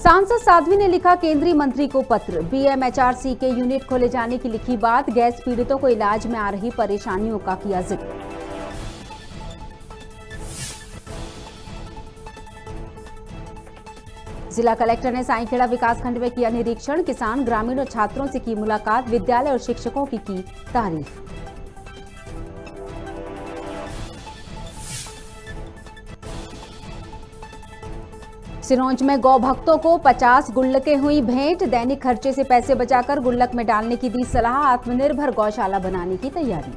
सांसद साध्वी ने लिखा केंद्रीय मंत्री को पत्र। बीएमएचआरसी के यूनिट खोले जाने की लिखी बात। गैस पीड़ितों को इलाज में आ रही परेशानियों का किया जिक्र। जिला कलेक्टर ने साईखेड़ा विकासखंड में किया निरीक्षण। किसान, ग्रामीण और छात्रों से की मुलाकात। विद्यालय और शिक्षकों की तारीफ। सिरोंज में गौ भक्तों को 50 गुल्लकें हुई भेंट। दैनिक खर्चे से पैसे बचाकर गुल्लक में डालने की दी सलाह। आत्मनिर्भर गौशाला बनाने की तैयारी।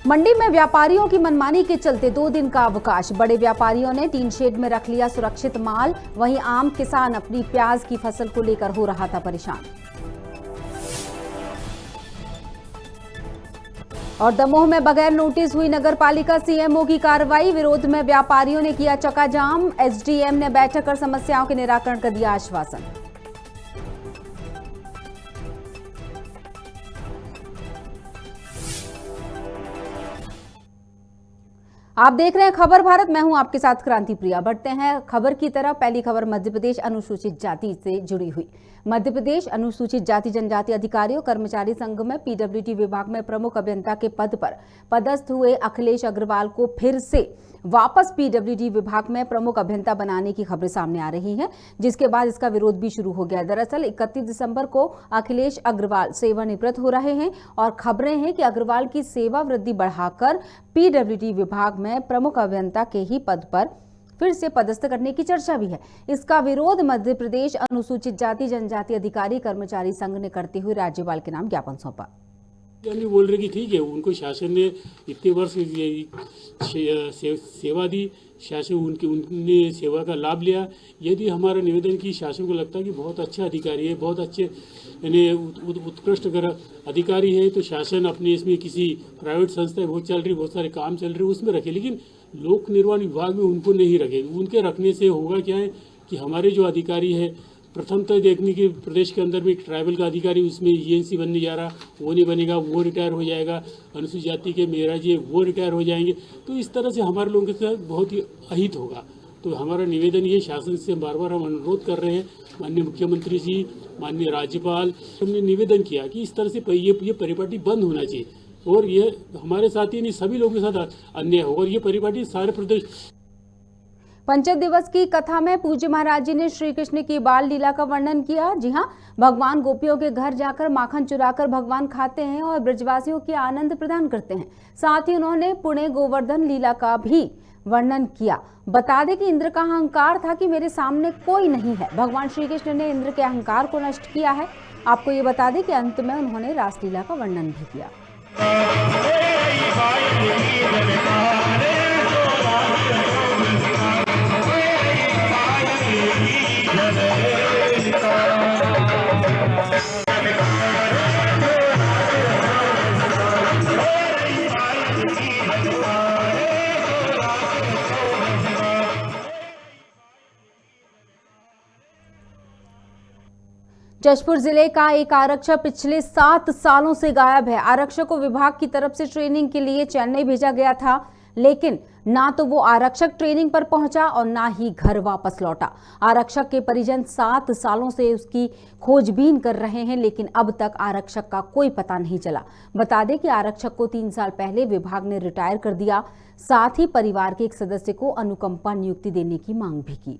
मंडी में व्यापारियों की मनमानी के चलते 2 दिन का अवकाश। बड़े व्यापारियों ने टीन शेड में रख लिया सुरक्षित माल। वहीं आम किसान अपनी प्याज की फसल को लेकर हो रहा था परेशान। और दमोह में बगैर नोटिस हुई नगरपालिका सीएमओ की कार्रवाई। विरोध में व्यापारियों ने किया चक्काजाम। एसडीएम ने बैठक कर समस्याओं के निराकरण का दिया आश्वासन। आप देख रहे हैं खबर भारत। मैं हूं आपके साथ क्रांति प्रिया। बढ़ते हैं खबर की तरफ। पहली खबर मध्य प्रदेश अनुसूचित जाति से जुड़ी हुई। मध्य प्रदेश अनुसूचित जाति जनजाति अधिकारियों कर्मचारी संघ में पीडब्ल्यूडी विभाग में प्रमुख अभियंता के पद पर पदस्थ हुए अखिलेश अग्रवाल को फिर से वापस पीडब्ल्यूडी विभाग में प्रमुख अभियंता बनाने की खबरें सामने आ रही हैं, जिसके बाद इसका विरोध भी शुरू हो गया। दरअसल 31 दिसंबर को अखिलेश अग्रवाल सेवानिवृत्त हो रहे हैं और खबरें हैं कि अग्रवाल की सेवा वृद्धि बढ़ाकर पीडब्ल्यूडी विभाग में प्रमुख अभियंता के ही पद पर फिर से पदस्थ करने की चर्चा भी है। इसका विरोध मध्य प्रदेश अनुसूचित जाति जनजाति अधिकारी कर्मचारी संघ ने करते हुए राज्यपाल के नाम ज्ञापन सौंपा। बोल रहे कि ठीक है, उनको शासन ने इतने वर्ष सेवा दी, शासन उनने सेवा का लाभ लिया। यदि हमारा निवेदन की शासन को लगता है कि बहुत अच्छा अधिकारी है, बहुत अच्छे उत्कृष्ट अधिकारी है, तो शासन अपने इसमें किसी प्राइवेट संस्था बहुत चल रही, बहुत सारे काम चल रहे उसमें रखे, लेकिन लोक निर्माण विभाग में उनको नहीं रखे। उनके रखने से होगा क्या है कि हमारे जो अधिकारी है, प्रथम तो देखने की प्रदेश के अंदर में एक ट्राइबल का अधिकारी उसमें ईएनसी बनने जा रहा, वो नहीं बनेगा, वो रिटायर हो जाएगा। अनुसूचित जाति के मेरा जी वो रिटायर हो जाएंगे। तो इस तरह से हमारे लोगों के साथ बहुत ही अहित होगा। तो हमारा निवेदन ये शासन से बार बार हम अनुरोध कर रहे हैं, माननीय मुख्यमंत्री जी, माननीय राज्यपाल, हमने निवेदन किया कि इस तरह से ये परिपाटी बंद होना चाहिए और ये हमारे साथ ही नहीं सभी लोगों के साथ अन्याय होगा और ये परिपाटी सारे प्रदेश। पंचम दिवस की कथा में पूज्य महाराज जी ने श्री कृष्ण की बाल लीला का वर्णन किया। जी हां, भगवान गोपियों के घर जाकर माखन चुराकर भगवान खाते हैं और ब्रजवासियों की आनंद प्रदान करते हैं। साथ ही उन्होंने पुणे गोवर्धन लीला का भी वर्णन किया। बता दें कि इंद्र का अहंकार था कि मेरे सामने कोई नहीं है। भगवान श्री कृष्ण ने इंद्र के अहंकार को नष्ट किया है। आपको ये बता दें कि अंत में उन्होंने रासलीला का वर्णन भी किया। जशपुर जिले का एक आरक्षक पिछले 7 सालों से गायब है। आरक्षक को विभाग की तरफ से ट्रेनिंग के लिए चेन्नई भेजा गया था, लेकिन ना तो वो आरक्षक ट्रेनिंग पर पहुंचा और ना ही घर वापस लौटा। आरक्षक के परिजन 7 सालों से उसकी खोजबीन कर रहे हैं, लेकिन अब तक आरक्षक का कोई पता नहीं चला। बता दें कि आरक्षक को 3 साल पहले विभाग ने रिटायर कर दिया। साथ ही परिवार के एक सदस्य को अनुकंपा नियुक्ति देने की मांग भी की।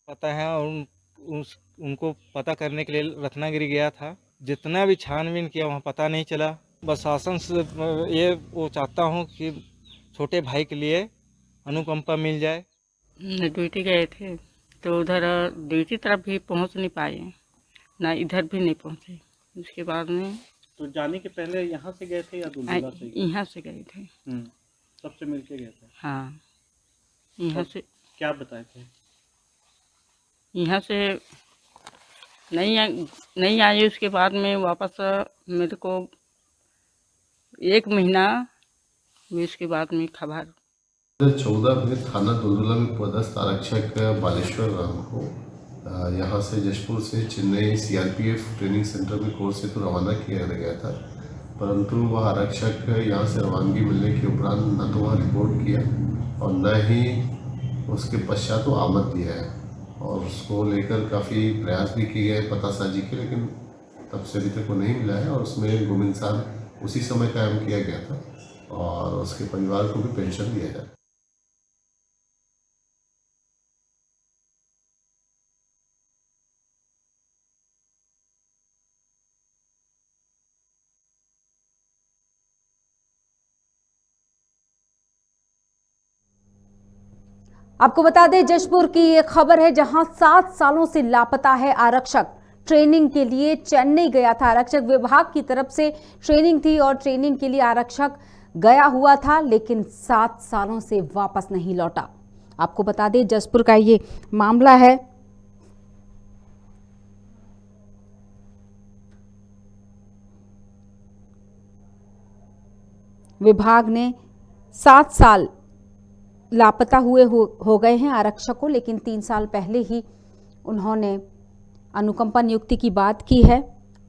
पता है और उनको पता करने के लिए रत्नागिरी गया था। जितना भी छानबीन किया वहाँ पता नहीं चला। बस शासन से ये वो चाहता हूँ कि छोटे भाई के लिए अनुकंपा मिल जाए। ड्यूटी गए थे तो उधर ड्यूटी तरफ भी पहुँच नहीं पाए, ना इधर भी नहीं पहुँचे। उसके बाद में तो जाने के पहले यहाँ से गए थे या दूसरा से? यहाँ से गए थे। सबसे मिलके गए थे? हाँ, यहाँ से। क्या बताए थे? यहाँ से नहीं आई। उसके बाद में वापस मेरे को 1 महीना हुए, उसके बाद में खबर 2014 में थाना दुलदुला में पदस्थ आरक्षक बालेश्वर राम को यहाँ से जशपुर से चेन्नई सीआरपीएफ ट्रेनिंग सेंटर में कोर्स से तो रवाना किया गया था, परंतु वह आरक्षक यहाँ से रवानगी मिलने के उपरांत न तो वह रिपोर्ट किया और न ही उसके पश्चात वो आमद दिया है। और उसको लेकर काफ़ी प्रयास भी किए गए पतासाजी के, लेकिन तब से अभी तक वो नहीं मिला है। और उसमें गुम इंसान उसी समय कायम किया गया था और उसके परिवार को भी पेंशन दिया जाए। आपको बता दें, जशपुर की ये खबर है जहां 7 सालों से लापता है आरक्षक। ट्रेनिंग के लिए चेन्नई गया था आरक्षक, विभाग की तरफ से ट्रेनिंग थी और ट्रेनिंग के लिए आरक्षक गया हुआ था, लेकिन 7 सालों से वापस नहीं लौटा। आपको बता दें, जशपुर का ये मामला है। विभाग ने 7 साल लापता हुए हो गए हैं आरक्षक को, लेकिन 3 साल पहले ही उन्होंने अनुकंपा नियुक्ति की बात की है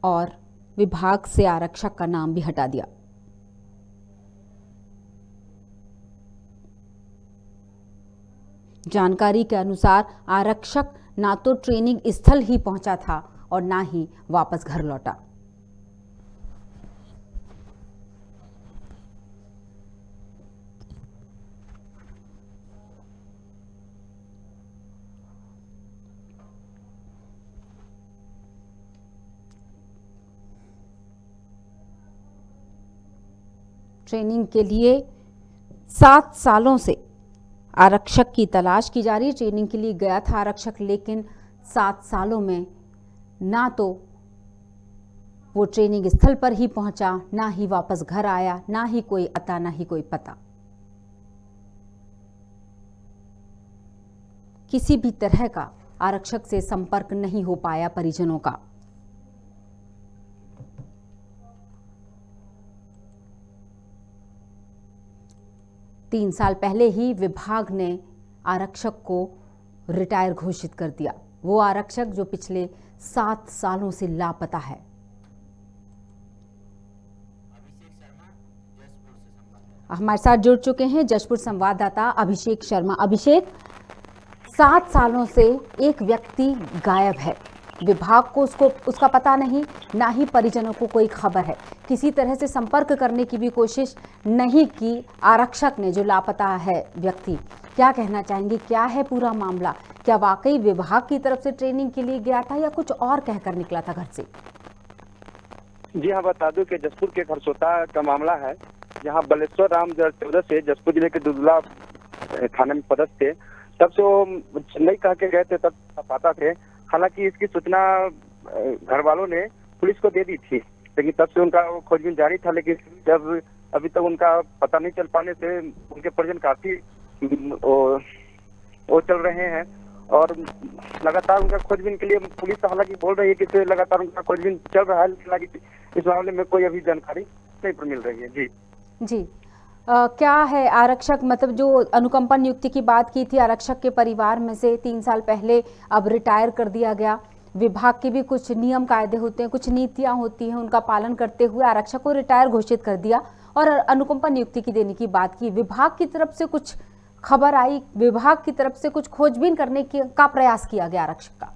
और विभाग से आरक्षक का नाम भी हटा दिया। जानकारी के अनुसार आरक्षक ना तो ट्रेनिंग स्थल ही पहुंचा था और ना ही वापस घर लौटा। ट्रेनिंग के लिए 7 सालों से आरक्षक की तलाश की जा रही है। ट्रेनिंग के लिए गया था आरक्षक, लेकिन 7 सालों में ना तो वो ट्रेनिंग स्थल पर ही पहुंचा, ना ही वापस घर आया, ना ही कोई अता, ना ही कोई पता। किसी भी तरह का आरक्षक से संपर्क नहीं हो पाया परिजनों का। तीन साल पहले ही विभाग ने आरक्षक को रिटायर घोषित कर दिया। वो आरक्षक जो पिछले 7 सालों से लापता है। हमारे साथ जुड़ चुके हैं जशपुर संवाददाता अभिषेक शर्मा। अभिषेक, 7 सालों से एक व्यक्ति गायब है। विभाग को उसका पता नहीं, ना ही परिजनों को कोई खबर है। किसी तरह से संपर्क करने की भी कोशिश नहीं की आरक्षक ने, जो लापता है व्यक्ति। क्या कहना चाहेंगे, क्या है पूरा मामला? क्या वाकई विभाग की तरफ से ट्रेनिंग के लिए गया था या कुछ और कहकर निकला था घर से? जी हाँ, बता दूं कि जशपुर के खरसोता का मामला है, जहां बालेश्वर राम 2014 से जशपुर जिले के दुलदुला थाने में पदस्थ थे। तब से वो चेन्नई कह के गए थे, तब पाता थे। हालांकि इसकी सूचना घर वालों ने पुलिस को दे दी थी, लेकिन तब से उनका खोजबीन जारी था। लेकिन जब अभी तक उनका पता नहीं चल पाने से उनके परिजन काफी वो चल रहे हैं और लगातार उनका खोजबीन के लिए पुलिस हालांकि बोल रही है कि लगातार उनका खोजबीन चल रहा है, लेकिन इस मामले में कोई अभी जानकारी नहीं मिल रही है। जी क्या है आरक्षक, मतलब जो अनुकंपा नियुक्ति की बात की थी आरक्षक के परिवार में से 3 साल पहले, अब रिटायर कर दिया गया। विभाग के भी कुछ नियम कायदे होते हैं, कुछ नीतियां होती हैं, उनका पालन करते हुए आरक्षक को रिटायर घोषित कर दिया और अनुकंपा नियुक्ति की देने की बात की। विभाग की तरफ से कुछ खबर आई, विभाग की तरफ से कुछ खोजबीन करने का प्रयास किया गया आरक्षक का?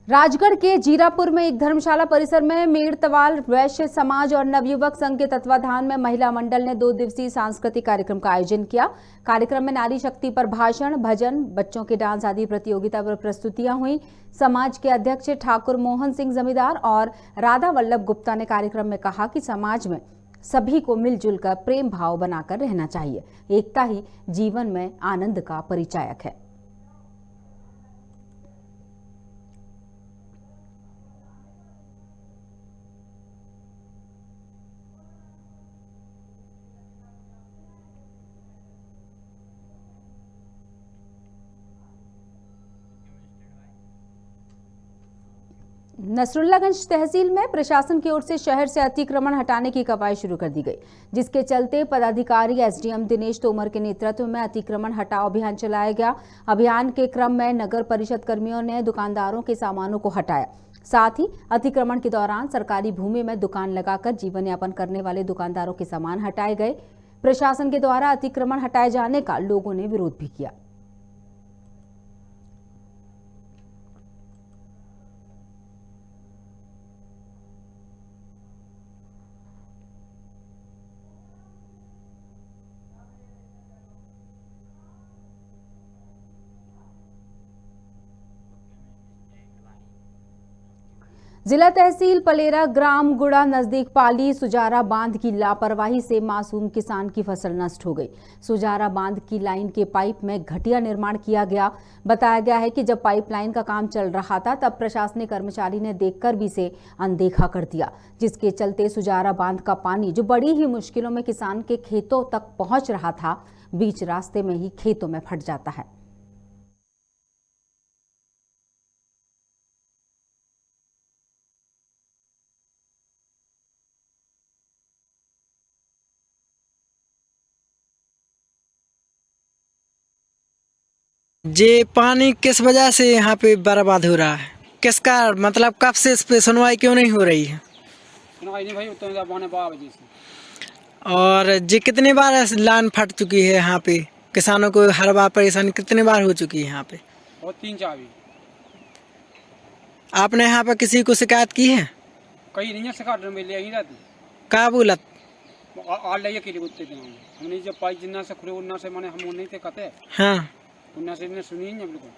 राजगढ़ के जीरापुर में एक धर्मशाला परिसर में मेड़तवाल वैश्य समाज और नवयुवक संघ के तत्वाधान में महिला मंडल ने 2 दिवसीय सांस्कृतिक कार्यक्रम का आयोजन किया। कार्यक्रम में नारी शक्ति पर भाषण, भजन, बच्चों के डांस आदि प्रतियोगिता पर प्रस्तुतियां हुई। समाज के अध्यक्ष ठाकुर मोहन सिंह जमींदार और राधा वल्लभ गुप्ता ने कार्यक्रम में कहा कि समाज में सभी को मिलजुल कर प्रेम भाव बनाकर रहना चाहिए। एकता ही जीवन में आनंद का परिचायक है। नसरुल्लागंज तहसील में प्रशासन की ओर से शहर से अतिक्रमण हटाने की कवायद शुरू कर दी गई, जिसके चलते पदाधिकारी एसडीएम दिनेश तोमर के नेतृत्व में अतिक्रमण हटाओ अभियान चलाया गया। अभियान के क्रम में नगर परिषद कर्मियों ने दुकानदारों के सामानों को हटाया। साथ ही अतिक्रमण के दौरान सरकारी भूमि में दुकान लगाकर जीवन यापन करने वाले दुकानदारों के सामान हटाए गए। प्रशासन के द्वारा अतिक्रमण हटाए जाने का लोगों ने विरोध भी किया। जिला तहसील पलेरा ग्राम गुड़ा नजदीक पाली सुजारा बांध की लापरवाही से मासूम किसान की फसल नष्ट हो गई। सुजारा बांध की लाइन के पाइप में घटिया निर्माण किया गया। बताया गया है कि जब पाइपलाइन का काम चल रहा था तब प्रशासनिक कर्मचारी ने देखकर भी इसे अनदेखा कर दिया, जिसके चलते सुजारा बांध का पानी जो बड़ी ही मुश्किलों में किसान के खेतों तक पहुंच रहा था, बीच रास्ते में ही खेतों में फट जाता है। जे पानी किस वजह से यहाँ पे बर्बाद हो रहा है, किसका मतलब कब से इस पे सुनवाई क्यों नहीं हो रही है? सुनवाई नहीं भाई, उतना वजह से। और जी कितनी बार लाइन फट चुकी है यहाँ पे, किसानों को हर बार परेशानी कितनी बार हो चुकी है यहाँ पे? और 3-4 भी। आपने यहाँ पे किसी को शिकायत की है? कहीं नहीं शिकायत मिली यही रहती। का बोलत हमने जब पाई जिन्ना से खुले उन्ना से माने हम नहीं थे कहते। हाँ, उन्ना से ने सुनी नहीं बिल्कुल,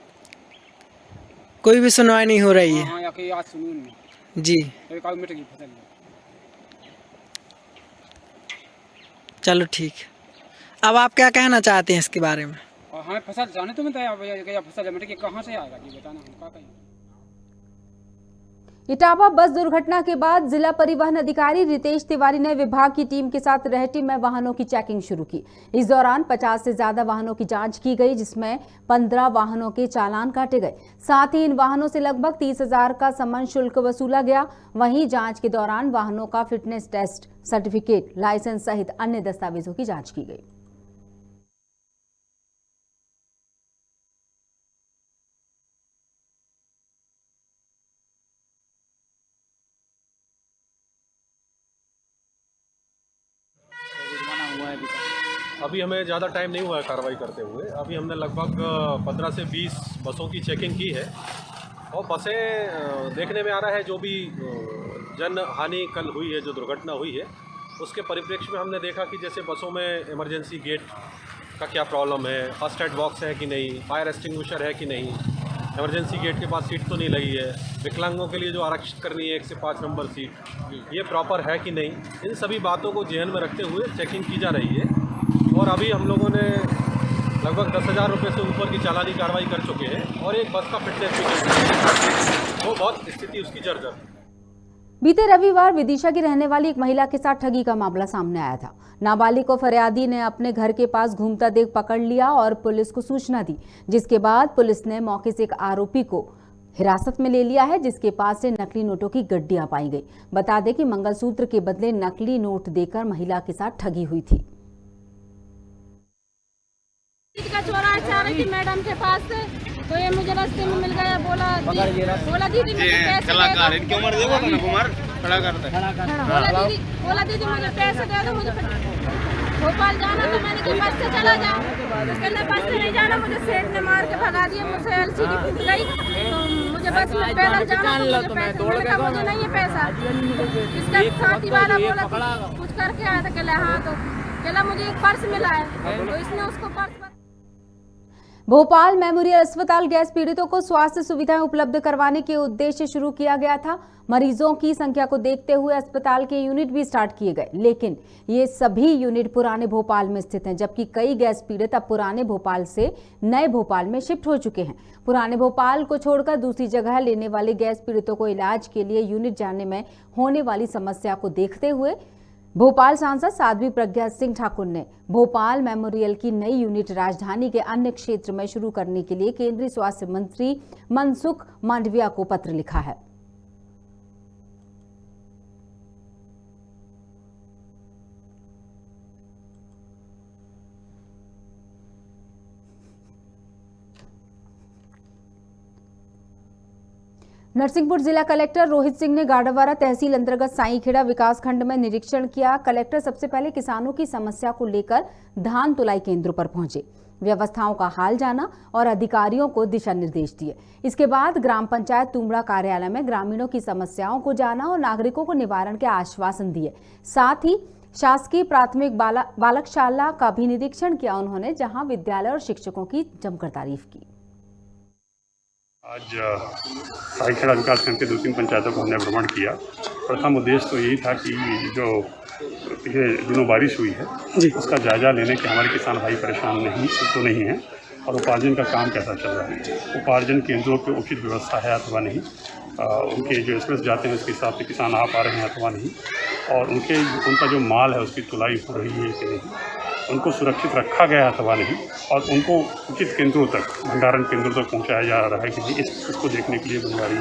कोई भी सुनवाई नहीं हो रही है। हाँ, या कि आज सुनी नहीं जी, तो कागज मिट गई फसल। चलो ठीक है। अब आप क्या कहना चाहते हैं इसके बारे में? और हमें फसल जाने तो मिलता है, फसल मिट के कहाँ से आएगा जी बताना, हम क्या कहें। इटावा बस दुर्घटना के बाद जिला परिवहन अधिकारी रितेश तिवारी ने विभाग की टीम के साथ रेहटी में वाहनों की चेकिंग शुरू की। इस दौरान 50 से ज्यादा वाहनों की जांच की गई, जिसमें 15 वाहनों के चालान काटे गए। साथ ही इन वाहनों से लगभग 30,000 का सम्मान शुल्क वसूला गया। वहीं जांच के दौरान वाहनों का फिटनेस टेस्ट, सर्टिफिकेट, लाइसेंस सहित अन्य दस्तावेजों की जाँच की गई। अभी हमें ज़्यादा टाइम नहीं हुआ है कार्रवाई करते हुए। अभी हमने लगभग 15 से 20 बसों की चेकिंग की है और बसें देखने में आ रहा है जो भी जन हानि कल हुई है, जो दुर्घटना हुई है, उसके परिप्रेक्ष्य में हमने देखा कि जैसे बसों में इमरजेंसी गेट का क्या प्रॉब्लम है, फर्स्ट एड बॉक्स है कि नहीं, फायर एक्सटिंग्विशर है कि नहीं, इमरजेंसी गेट के पास सीट तो नहीं लगी है, विकलांगों के लिए जो आरक्षित करनी है 1 से 5 नंबर सीट ये प्रॉपर है कि नहीं, इन सभी बातों को ध्यान में रखते हुए चेकिंग की जा रही है। और अभी हम लोगों ने लगभग 10,000 रुपये से ऊपर की चालानी कार्रवाई कर चुके हैं और एक बस का फिटनेस भी कर चुके हैं, वो बहुत स्थिति उसकी जर्जर। बीते रविवार विदिशा की रहने वाली एक महिला के साथ ठगी का मामला सामने आया था। नाबालिग को फरियादी ने अपने घर के पास घूमता देख पकड़ लिया और पुलिस को सूचना दी, जिसके बाद पुलिस ने मौके से एक आरोपी को हिरासत में ले लिया है, जिसके पास से नकली नोटों की गड्डियां पाई गई। बता दें कि मंगलसूत्र के बदले नकली नोट देकर महिला के साथ ठगी हुई थी। का चोरा चाह रही थी मैडम के पास से, तो ये मुझे रास्ते में मिल गया। बोला दीदी मुझे पैसे कलाकार इनकी उम्र देखो ना, कुमार खड़ा करता है। बोला दीदी मुझे पैसे दे दो, मुझे भोपाल जाना। तो मैंने कहा बस से चला जाओ, तो कहने बस से नहीं जाना, मुझे सेठ ने मार के भगा दिया, मुझसे एलसीडी फूट गई, तो मुझे बस में पैदल जाना। तो मुझे पैसे मुझे नहीं है पैसा। इसका साथी वाला बोला कुछ करके आया था, कहला हाँ, तो कहला मुझे एक पर्स मिला है, तो इसने उसको पर्स। भोपाल मेमोरियल अस्पताल गैस पीड़ितों को स्वास्थ्य सुविधाएं उपलब्ध करवाने के उद्देश्य से शुरू किया गया था। मरीजों की संख्या को देखते हुए अस्पताल के यूनिट भी स्टार्ट किए गए, लेकिन ये सभी यूनिट पुराने भोपाल में स्थित हैं, जबकि कई गैस पीड़ित अब पुराने भोपाल से नए भोपाल में शिफ्ट हो चुके हैं। पुराने भोपाल को छोड़कर दूसरी जगह लेने वाले गैस पीड़ितों को इलाज के लिए यूनिट जाने में होने वाली समस्या को देखते हुए भोपाल सांसद साध्वी प्रज्ञा सिंह ठाकुर ने भोपाल मेमोरियल की नई यूनिट राजधानी के अन्य क्षेत्र में शुरू करने के लिए केंद्रीय स्वास्थ्य मंत्री मनसुख मांडविया को पत्र लिखा है। नरसिंहपुर जिला कलेक्टर रोहित सिंह ने गाड़ावारा तहसील अंतर्गत साईखेड़ा विकासखंड में निरीक्षण किया। कलेक्टर सबसे पहले किसानों की समस्या को लेकर धान तुलाई केंद्रों पर पहुंचे, व्यवस्थाओं का हाल जाना और अधिकारियों को दिशा निर्देश दिए। इसके बाद ग्राम पंचायत तुमड़ा कार्यालय में ग्रामीणों की समस्याओं को जाना और नागरिकों को निवारण के आश्वासन दिए। साथ ही शासकीय प्राथमिक बालकशाला का भी निरीक्षण किया उन्होंने, जहां विद्यालय और शिक्षकों की जमकर तारीफ की। आज साईखेड़ा विकासखंड के 2-3 पंचायतों को हमने भ्रमण किया। प्रथम उद्देश्य तो यही था कि जो पिछले दिनों बारिश हुई है उसका जायजा लेने के हमारे किसान भाई परेशान नहीं हैं और उपार्जन का काम कैसा चल रहा है, उपार्जन केंद्रों पे उचित व्यवस्था है अथवा नहीं, उनके जो एक्सप्रेस जाते हैं उसके हिसाब से किसान आ पा रहे हैं अथवा नहीं, और उनका जो माल है उसकी तुलाई हो रही है कि नहीं, उनको सुरक्षित रखा गया है अथवा नहीं, और उनको उचित केंद्रों तक, भंडारण केंद्रों तक पहुंचाया जा रहा है कि नहीं, इसको देखने के लिए बनवारी,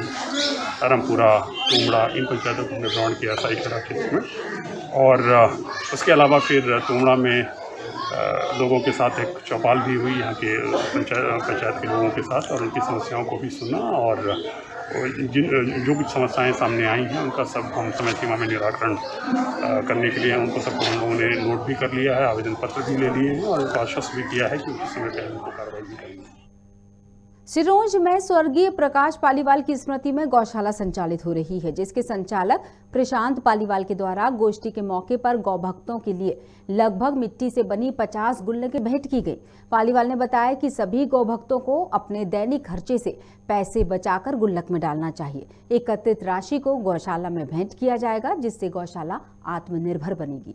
धर्मपुरा, तुमड़ा, इन पंचायतों को हमने भ्रमण किया साईखेड़ा क्षेत्र में। और उसके अलावा फिर तुमड़ा में लोगों के साथ एक चौपाल भी हुई यहाँ के पंचायत के लोगों के साथ, और उनकी समस्याओं को भी सुना, और जो कुछ समस्याएं सामने आई हैं उनका सब हम समय सीमा में निराकरण करने के लिए उनको सबको हम लोगों ने नोट भी कर लिया है, आवेदन पत्र भी ले लिए हैं और उनको आश्वस्त भी किया है कि उस समय पहले उनको कार्रवाई भी करेंगे। सिरोंज में स्वर्गीय प्रकाश पालीवाल की स्मृति में गौशाला संचालित हो रही है, जिसके संचालक प्रशांत पालीवाल के द्वारा गोष्ठी के मौके पर गौ भक्तों के लिए लगभग मिट्टी से बनी 50 गुल्लकें भेंट की गई। पालीवाल ने बताया कि सभी गौ भक्तों को अपने दैनिक खर्चे से पैसे बचाकर गुल्लक में डालना चाहिए। एकत्रित राशि को गौशाला में भेंट किया जाएगा, जिससे गौशाला आत्मनिर्भर बनेगी।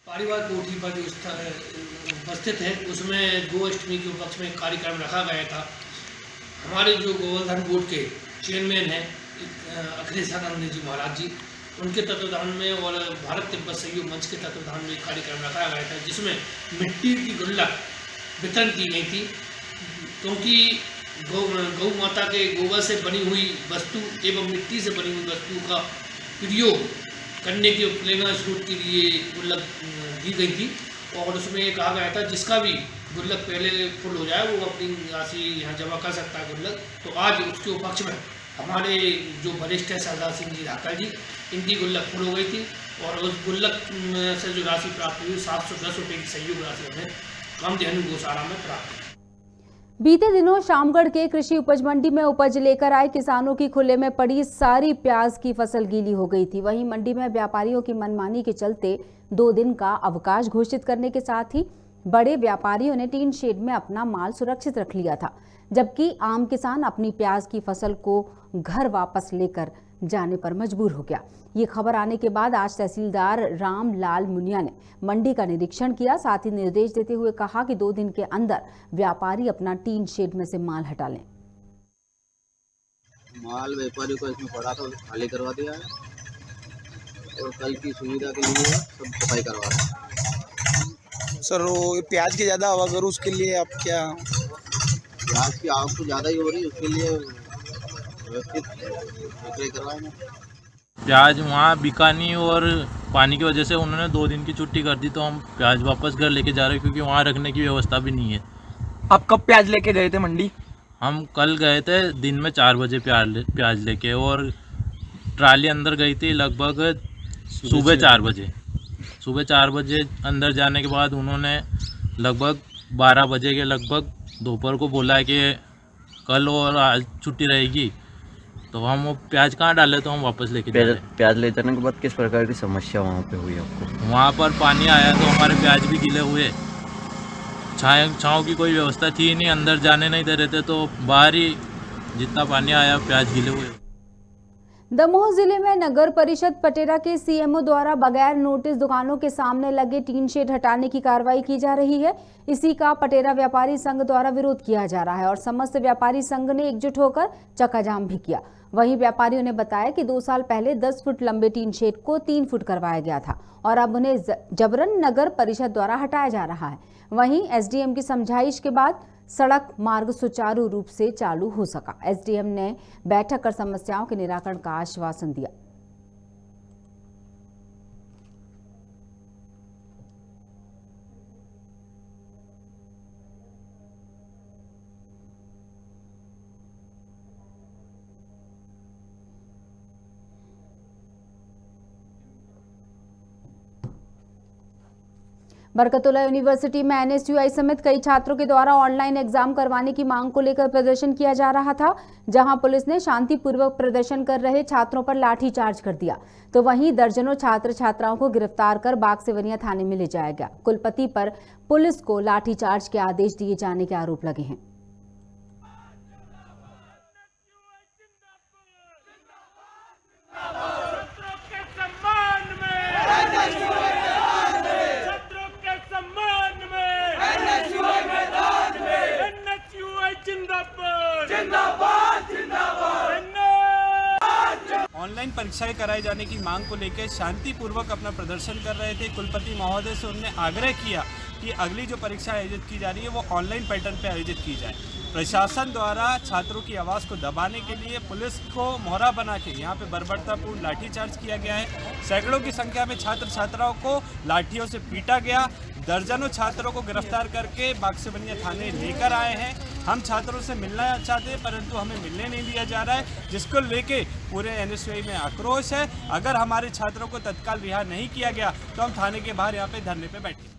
पालीवाल कोठी पर जो उपस्थित है उसमें गोअष्टमी के उपलक्ष्य में कार्यक्रम रखा गया था। हमारे जो गोवर्धन बोर्ड के चेयरमैन हैं अखिलेशानंद जी महाराज जी, उनके तत्वाधान में और भारत तिब्बत सहयोग मंच के तत्वाधान में कार्यक्रम रखा गया था, जिसमें मिट्टी की गुल्लक वितरण की गई थी। क्योंकि गौ माता के गोबर से बनी हुई वस्तु एवं मिट्टी से बनी हुई वस्तु का प्रयोग करने के प्रेरणा स्रोत के लिए गुल्लक दी गई थी, और उसमें ये कहा गया था जिसका भी गुल्लक पहले फुल हो जाए वो अपनी राशि यहाँ जमा कर सकता है गुल्लक। तो आज उसके उपलक्ष्य में हमारे जो वरिष्ठ है सरदार सिंह जी राठौर जी, इनकी गुल्लक फुल हो गई थी, और उस गुल्लक से जो राशि प्राप्त हुई 710 रुपये की सहयोग राशि हमें कामधेनु गौशाला में प्राप्त हुई। बीते दिनों शामगढ़ के कृषि उपज मंडी में उपज लेकर आए किसानों की खुले में पड़ी सारी प्याज की फसल गीली हो गई थी। वहीं मंडी में व्यापारियों की मनमानी के चलते 2 दिन का अवकाश घोषित करने के साथ ही बड़े व्यापारियों ने टीन शेड में अपना माल सुरक्षित रख लिया था, जबकि आम किसान अपनी प्याज की फसल को घर वापस लेकर जाने पर मजबूर हो गया। ये खबर आने के बाद आज तहसीलदार रामलाल मुनिया ने मंडी का निरीक्षण किया, साथ ही निर्देश देते हुए कहा कि 2 दिन के अंदर व्यापारी अपना टीन शेड में से माल हटा लें। माल व्यापारी को इसमें पड़ा था, खाली करवा दिया है और कल की सुविधा के लिए सब सफाई करवा रहे हैं। सर वो प्याज की ज़्यादा आवक और उसके लिए आप क्या? प्याज की आवक तो ज़्यादा ही हो रही है, उसके लिए व्यवस्थित विक्रय करवाएंगे। प्याज वहाँ बिका नहीं और पानी की वजह से उन्होंने 2 दिन की छुट्टी कर दी, तो हम प्याज वापस घर लेके जा रहे हैं क्योंकि वहाँ रखने की व्यवस्था भी नहीं है। आप कब प्याज लेके गए थे मंडी? हम कल गए थे दिन में 4 बजे प्याज लेके, और ट्राली अंदर गई थी लगभग सुबह 4 बजे। सुबह 4 बजे अंदर जाने के बाद उन्होंने लगभग 12 बजे के लगभग दोपहर को बोला है कि कल और आज छुट्टी रहेगी, तो हम वो प्याज कहाँ डाले, तो हम वापस लेके प्याज ले जाने के बाद किस प्रकार की समस्या वहाँ पे हुई आपको? वहाँ पर पानी आया तो हमारे प्याज भी गीले हुए, छाँव की कोई व्यवस्था थी नहीं, अंदर जाने नहीं दे रहे थे, तो बाहर ही जितना पानी आया प्याज गीले हुए। दमोह जिले में नगर परिषद पटेरा के सीएमओ द्वारा बगैर नोटिस दुकानों के सामने लगे टीन शेड हटाने की कार्रवाई की जा रही है। इसी का पटेरा व्यापारी संघ द्वारा विरोध किया जा रहा है और समस्त व्यापारी संघ ने एकजुट होकर चक्काजाम भी किया। वहीं व्यापारियों ने बताया कि 2 साल पहले 10 फुट लंबे टीन शेड को 3 फुट करवाया गया था और अब उन्हें जबरन नगर परिषद द्वारा हटाया जा रहा है। वहीं एसडीएम की समझाइश के बाद सड़क मार्ग सुचारू रूप से चालू हो सका। एसडीएम ने बैठक कर समस्याओं के निराकरण का आश्वासन दिया। बरकतुल्लाह यूनिवर्सिटी में NSUI समेत कई छात्रों के द्वारा ऑनलाइन एग्जाम करवाने की मांग को लेकर प्रदर्शन किया जा रहा था, जहां पुलिस ने शांतिपूर्वक प्रदर्शन कर रहे छात्रों पर लाठीचार्ज कर दिया, तो वहीं दर्जनों छात्र छात्राओं को गिरफ्तार कर बागसेवनिया थाने में ले जाया गया। कुलपति पर पुलिस को लाठीचार्ज के आदेश दिए जाने के आरोप लगे हैं। ऑनलाइन परीक्षाएं कराए जाने की मांग को लेकर शांतिपूर्वक अपना प्रदर्शन कर रहे थे। कुलपति महोदय से उन्होंने आग्रह किया कि अगली जो परीक्षा आयोजित की जा रही है वो ऑनलाइन पैटर्न पे आयोजित की जाए। प्रशासन द्वारा छात्रों की आवाज़ को दबाने के लिए पुलिस को मोहरा बना के यहाँ पे बर्बरतापूर्ण लाठीचार्ज किया गया है। सैकड़ों की संख्या में छात्र छात्राओं को लाठियों से पीटा गया। दर्जनों छात्रों को गिरफ्तार करके बागसेवनिया थाने लेकर आए हैं। हम छात्रों से मिलना चाहते हैं परंतु हमें मिलने नहीं दिया जा रहा है, जिसको लेके पूरे NSUI में आक्रोश है। अगर हमारे छात्रों को तत्काल रिहा नहीं किया गया तो हम थाने के बाहर यहाँ पे धरने पे बैठे।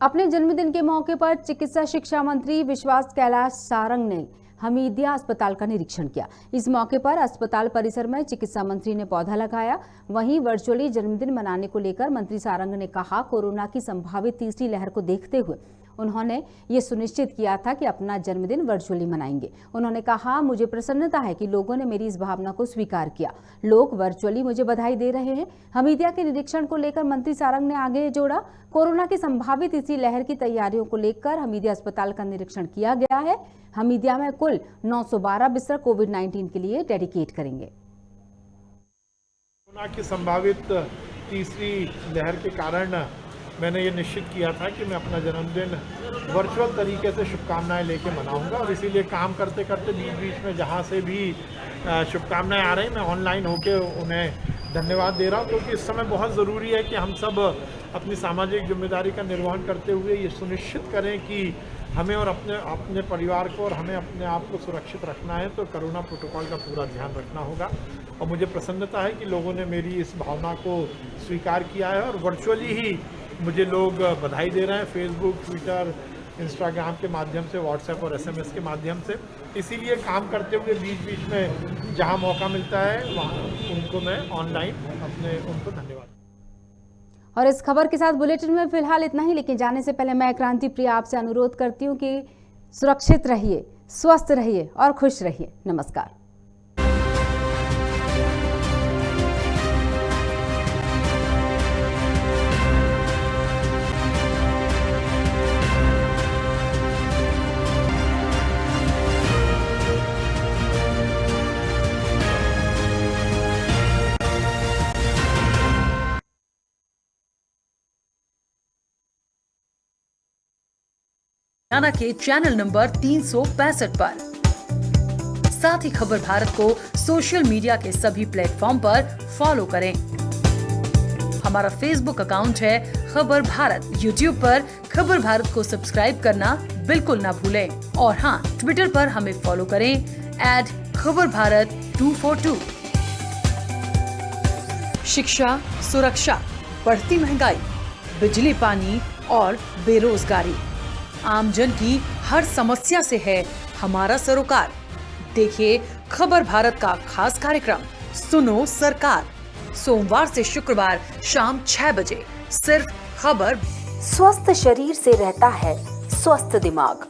अपने जन्मदिन के मौके पर चिकित्सा शिक्षा मंत्री विश्वास कैलाश सारंग ने हमीदिया अस्पताल का निरीक्षण किया। इस मौके पर अस्पताल परिसर में चिकित्सा मंत्री ने पौधा लगाया। वहीं वर्चुअली जन्मदिन मनाने को लेकर मंत्री सारंग ने कहा, कोरोना की संभावित तीसरी लहर को देखते हुए उन्होंने ये सुनिश्चित किया था कि अपना जन्मदिन वर्चुअली मनाएंगे। उन्होंने कहा, मुझे प्रसन्नता है कि लोगों ने मेरी इस भावना को स्वीकार किया। लोग वर्चुअली मुझे बधाई दे रहे हैं। हमीदिया के निरीक्षण को लेकर मंत्री सारंग ने आगे जोड़ा, कोरोना की संभावित इसी लहर की तैयारियों को लेकर हमीदिया अस्पताल का निरीक्षण किया गया है। हमीदिया में कुल 912 बिस्तर कोविड-19 के लिए डेडिकेट करेंगे। कोरोना की संभावित तीसरी लहर के कारण मैंने ये निश्चित किया था कि मैं अपना जन्मदिन वर्चुअल तरीके से शुभकामनाएं लेके मनाऊंगा और इसीलिए काम करते करते बीच बीच में जहां से भी शुभकामनाएं आ रही मैं ऑनलाइन होके उन्हें धन्यवाद दे रहा हूं, क्योंकि इस समय बहुत ज़रूरी है कि हम सब अपनी सामाजिक जिम्मेदारी का निर्वहन करते हुए ये सुनिश्चित करें कि हमें और अपने परिवार को और हमें अपने आप को सुरक्षित रखना है, तो कोरोना प्रोटोकॉल का पूरा ध्यान रखना होगा। और मुझे प्रसन्नता है कि लोगों ने मेरी इस भावना को स्वीकार किया है और वर्चुअली ही मुझे लोग बधाई दे रहे हैं, फेसबुक, ट्विटर, इंस्टाग्राम के माध्यम से, व्हाट्सएप और SMS के माध्यम से। इसीलिए काम करते हुए बीच बीच में जहां मौका मिलता है वहां उनको मैं ऑनलाइन उनको धन्यवाद। और इस खबर के साथ बुलेटिन में फिलहाल इतना ही, लेकिन जाने से पहले मैं क्रांति प्रिया आपसे अनुरोध करती हूँ कि सुरक्षित रहिए, स्वस्थ रहिए और खुश रहिए। नमस्कार। हरियाणा के चैनल नंबर 365 पर। साथ ही खबर भारत को सोशल मीडिया के सभी प्लेटफॉर्म पर फॉलो करें। हमारा फेसबुक अकाउंट है खबर भारत। यूट्यूब पर खबर भारत को सब्सक्राइब करना बिल्कुल ना भूलें। और हाँ, ट्विटर पर हमें फॉलो करें @खबरभारत242। शिक्षा, सुरक्षा, बढ़ती महंगाई, बिजली पानी और बेरोजगारी, आमजन की हर समस्या से है हमारा सरोकार। देखिए खबर भारत का खास कार्यक्रम सुनो सरकार, सोमवार से शुक्रवार शाम 6 बजे, सिर्फ खबर। स्वस्थ शरीर से रहता है स्वस्थ दिमाग।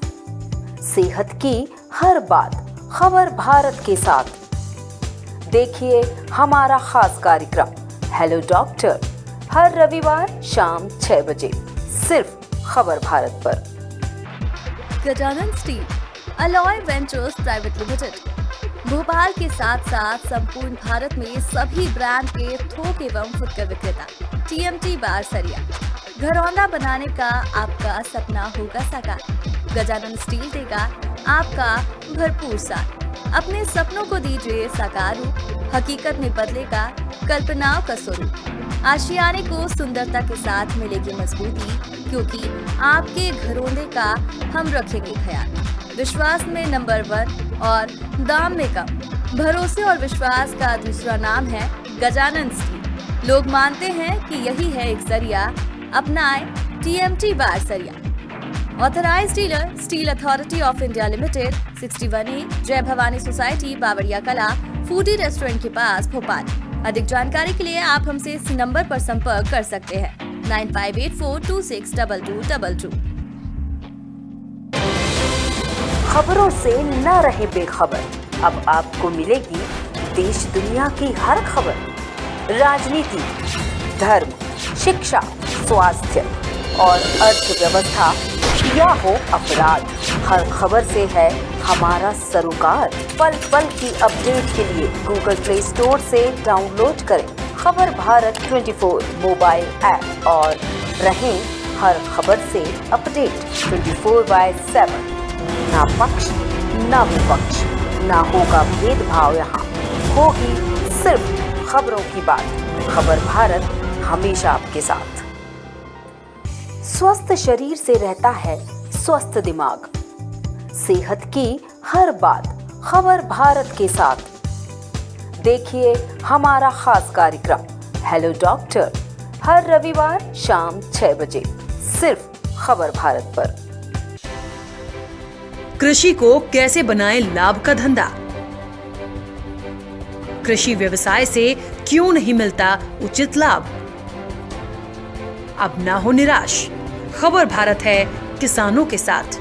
सेहत की हर बात खबर भारत के साथ। देखिए हमारा खास कार्यक्रम हेलो डॉक्टर, हर रविवार शाम 6 बजे, सिर्फ खबर भारत पर। Gajanan steel, alloy ventures private limited, Bhopal के साथ साथ संपूर्ण भारत में सभी ब्रांड के थोक एवं फुटकर विक्रेता। TMT बार सरिया, घरौंदा बनाने का आपका सपना होगा साकार। गजानन स्टील देगा आपका भरपूर साथ। अपने सपनों को दीजिए साकार रूप, हकीकत में बदलेगा कल्पनाओं का स्वरूप। आशियाने को सुंदरता के साथ मिलेगी मजबूती, क्योंकि आपके घरौंदे का हम रखेंगे ख्याल। विश्वास में नंबर 1 और दाम में कम। भरोसे और विश्वास का दूसरा नाम है गजानन स्टील। लोग मानते हैं कि यही है एक जरिया। अपनाएं TMT बारसरिया। Authorised dealer steel authority of India limited, 61A Jai Bhavani society, बावड़िया कला, फूडी रेस्टोरेंट के पास, भोपाल। अधिक जानकारी के लिए आप हमसे इस नंबर पर संपर्क कर सकते हैं 9584262222। खबरों से न रहे बेखबर। अब आपको मिलेगी देश दुनिया की हर खबर। राजनीति, धर्म, शिक्षा, स्वास्थ्य और अर्थव्यवस्था या हो अपराध, हर खबर से है हमारा सरोकार। पल पल की अपडेट के लिए गूगल प्ले स्टोर से डाउनलोड करें खबर भारत 24 मोबाइल ऐप और रहें हर खबर से अपडेट 24/7। ना पक्ष ना विपक्ष, ना होगा भेदभाव, यहाँ होगी सिर्फ खबरों की बात। खबर भारत हमेशा आपके साथ। स्वस्थ शरीर से रहता है स्वस्थ दिमाग। सेहत की हर बात खबर भारत के साथ। देखिए हमारा खास कार्यक्रम हेलो डॉक्टर हर रविवार शाम 6 बजे सिर्फ खबर भारत पर। कृषि को कैसे बनाएं लाभ का धंधा? कृषि व्यवसाय से क्यों नहीं मिलता उचित लाभ? अब ना हो निराश, खबर भारत है किसानों के साथ।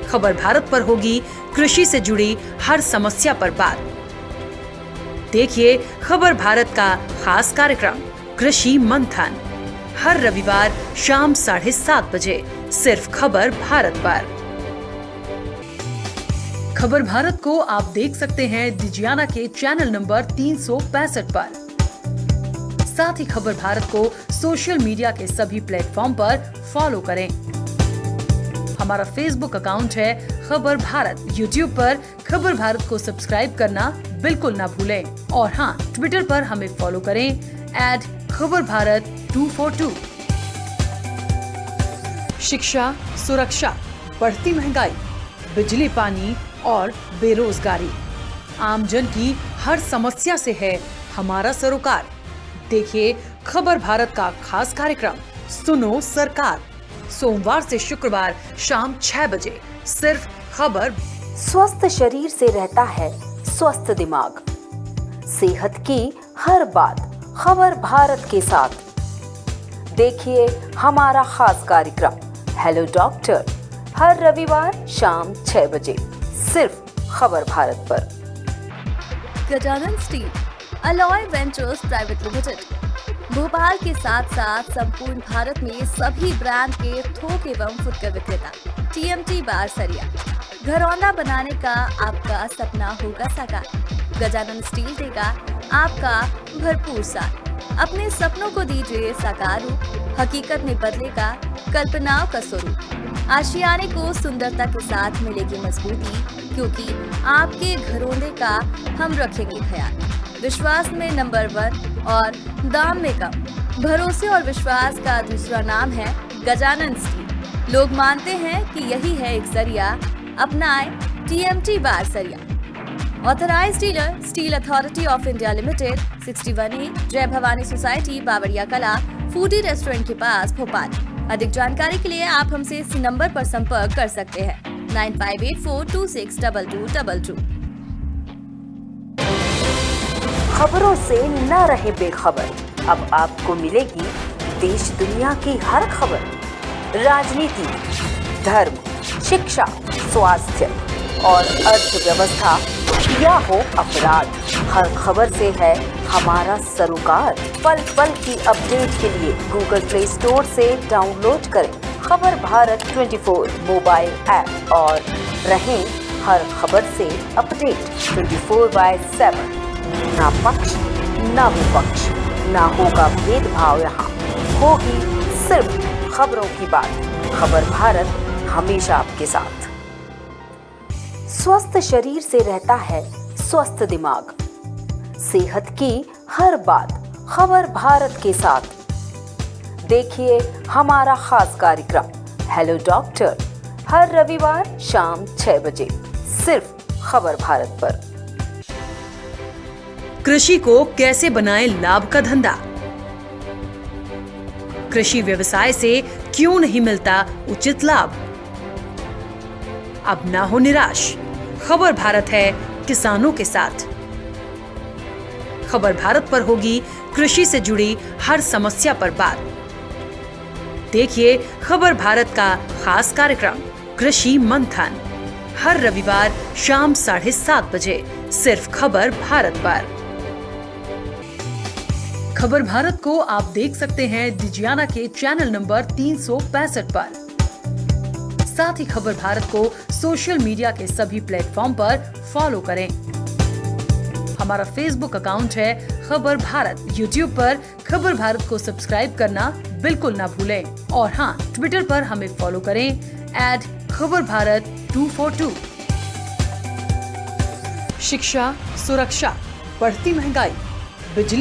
खबर भारत पर होगी कृषि से जुड़ी हर समस्या पर बात। देखिए खबर भारत का खास कार्यक्रम कृषि मंथन हर रविवार शाम 7:30 बजे सिर्फ खबर भारत पर। खबर भारत को आप देख सकते हैं डिजियाना के चैनल नंबर 365 पर। साथ ही खबर भारत को सोशल मीडिया के सभी प्लेटफॉर्म पर फॉलो करें। हमारा फेसबुक अकाउंट है खबर भारत। यूट्यूब पर खबर भारत को सब्सक्राइब करना बिल्कुल ना भूलें और हाँ, ट्विटर पर हमें फॉलो करें @खबरभारत242। शिक्षा, सुरक्षा, बढ़ती महंगाई, बिजली पानी और बेरोजगारी, आमजन की हर समस्या से है हमारा सरोकार। देखिए खबर भारत का खास कार्यक्रम सुनो सरकार, सोमवार से शुक्रवार शाम 6 बजे सिर्फ खबर। स्वस्थ शरीर से रहता है स्वस्थ दिमाग। सेहत की हर बात खबर भारत के साथ। देखिए हमारा खास कार्यक्रम हेलो डॉक्टर हर रविवार शाम 6 बजे सिर्फ खबर भारत पर। Gajanan steel alloy ventures private limited, Bhopal के साथ साथ संपूर्ण भारत में सभी ब्रांड के थोक एवं फुटकर विक्रेता। TMT बारसरिया, घरौंदा बनाने का आपका सपना होगा साकार। गजानन स्टील देगा आपका भरपूर साथ। अपने सपनों को दीजिए साकार रूप, हकीकत में बदलेगा कल्पनाओं का स्वरूप। आशियाने को सुंदरता के साथ मिलेगी मजबूती, क्योंकि आपके घरौंदे का हम रखेंगे ख्याल। विश्वास में नंबर 1 और दाम में कम। भरोसे और विश्वास का दूसरा नाम है गजानन स्टील। लोग मानते हैं कि यही है एक जरिया, अपनाएं TMT बारसरिया। Authorised dealer steel authority of India limited, 61A Jai Bhavani society, बावड़िया कला, फूडी रेस्टोरेंट के पास, भोपाल। अधिक जानकारी के लिए आप हमसे इस नंबर पर संपर्क कर सकते हैं 9584262222। खबरों से न रहे बेखबर। अब आपको मिलेगी देश दुनिया की हर खबर। राजनीति, धर्म, शिक्षा, स्वास्थ्य और अर्थव्यवस्था या हो अपराध, हर खबर से है हमारा सरोकार। पल पल की अपडेट के लिए गूगल प्ले स्टोर से डाउनलोड करें खबर भारत 24 मोबाइल ऐप और रहें हर खबर से अपडेट 24/7। ना पक्ष ना विपक्ष, ना होगा भेदभाव, यहाँ होगी सिर्फ खबरों की बात। खबर भारत हमेशा आपके साथ। स्वस्थ शरीर से रहता है स्वस्थ दिमाग। सेहत की हर बात खबर भारत के साथ। देखिए हमारा खास कार्यक्रम हेलो डॉक्टर हर रविवार शाम 6 बजे सिर्फ खबर भारत पर। कृषि को कैसे बनाएं लाभ का धंधा? कृषि व्यवसाय से क्यों नहीं मिलता उचित लाभ? अब ना हो निराश, खबर भारत है किसानों के साथ। खबर भारत पर होगी कृषि से जुड़ी हर समस्या पर बात। देखिए खबर भारत का खास कार्यक्रम कृषि मंथन हर रविवार शाम 7:30 बजे सिर्फ खबर भारत पर। खबर भारत को आप देख सकते हैं डिजियाना के चैनल नंबर 365 पर। साथ ही खबर भारत को सोशल मीडिया के सभी प्लेटफॉर्म पर फॉलो करें। हमारा फेसबुक अकाउंट है खबर भारत। यूट्यूब पर खबर भारत को सब्सक्राइब करना बिल्कुल ना भूलें। और हाँ, ट्विटर पर हमें फॉलो करें @खबर भारत 242। शिक्षा, सुरक्षा, बढ़ती महंगाई, बिजली